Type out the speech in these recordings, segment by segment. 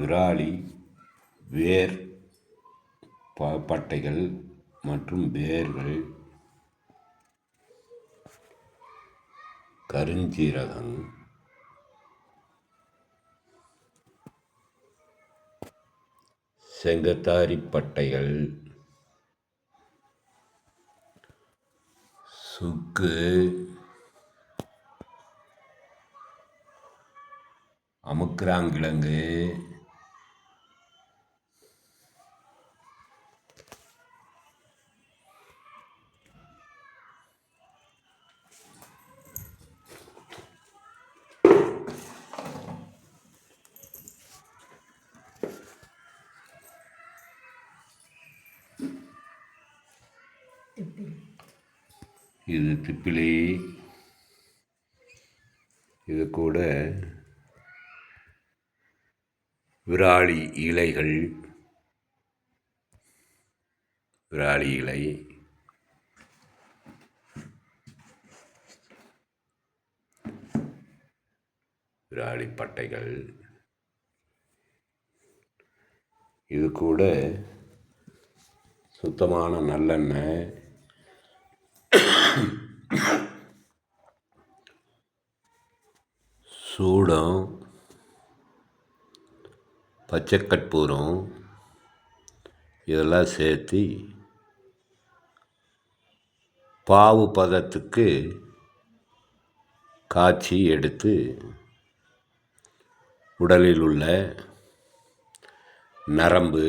விராலி, வேர் பட்டைகள் மற்றும் வேர்கள், கருஞ்சீரகம், செங்கத்தாரி பட்டைகள், சுக்கு, அமுக்குராங்கிழங்கு, இது திப்பிலி, இது கூட விராலி இலைகள், விராலி இலை, விராலி பட்டைகள், இது கூட சுத்தமான நல்லெண்ணெய், சூடம், பச்சைக்கற்பூரம் இதெல்லாம் சேர்த்து பாவு பதத்துக்கு காய்ச்சி எடுத்து உடலில் உள்ள நரம்பு,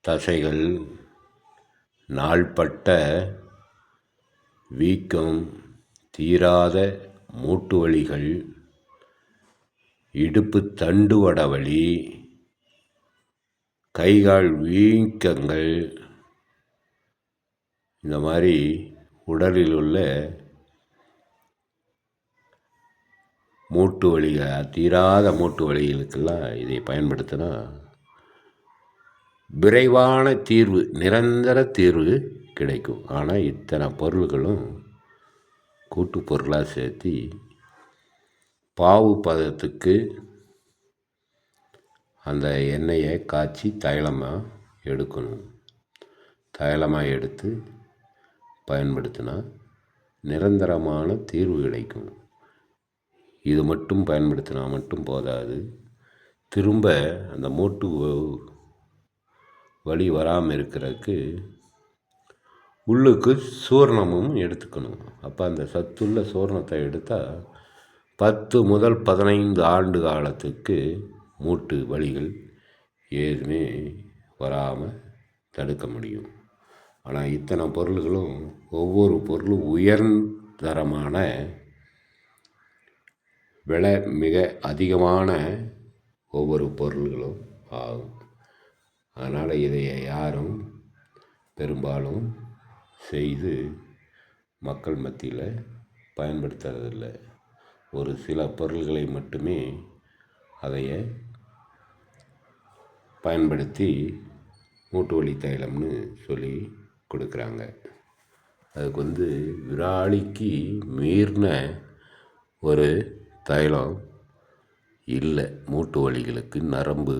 தசைகள், நாள்பட்ட வீக்கம், தீராத மூட்டு வலிகள், இடுப்பு தண்டுவட வலி, கைகால் வீக்கங்கள், இந்த மாதிரி உடலில் உள்ள மூட்டு வலிகள், தீராத மூட்டு வலிகளுக்கெல்லாம் இதை பயன்படுத்தினா விரைவான தீர்வு, நிரந்தர தீர்வு கிடைக்கும். ஆனால் இத்தனை பொருள்களும் கூட்டு பொருளாக சேர்த்து பாவு பதத்துக்கு அந்த எண்ணெயை காய்ச்சி தைலமாக எடுக்கணும். தைலமாக எடுத்து பயன்படுத்தினா நிரந்தரமான தீர்வு கிடைக்கும். இது மட்டும் பயன்படுத்தினா மட்டும் போதாது, திரும்ப அந்த மூட்டு வலி வராமல் இருக்கிறதுக்கு உள்ளுக்கு சூர்ணமும் எடுத்துக்கணும். அப்போ அந்த சத்துள்ள சூர்ணத்தை எடுத்தால் 10 முதல் 15 ஆண்டு காலத்துக்கு மூட்டு வலிகள் எதுவுமே வராமல் தடுக்க முடியும். ஆனால் இத்தனை பொருள்களும், ஒவ்வொரு பொருளும் உயர்தரமான விலை மிக அதிகமான ஒவ்வொரு பொருள்களும் ஆகும். அதனால் இதை யாரும் பெரும்பாலும் செய்து மக்கள் மத்தியில் பயன்படுத்துறதில்லை. ஒரு சில பொருள்களை மட்டுமே அதைய பயன்படுத்தி மூட்டு வலி தைலம்னு சொல்லி கொடுக்குறாங்க. அதுக்கு விராலிக்கு மீறின ஒரு தைலம் இல்லை. மூட்டு வலிகளுக்கு, நரம்பு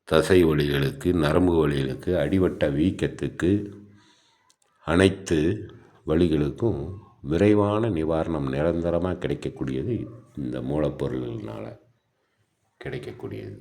தசை வலிகளுக்கு, நரம்பு வலிகளுக்கு, அடிவட்ட வீக்கத்துக்கு, அனைத்து வலிகளுக்கும் விரைவான நிவாரணம் நிரந்தரமாக கிடைக்கக்கூடியது இந்த மூலப்பொருள்களால் கிடைக்கக்கூடியது.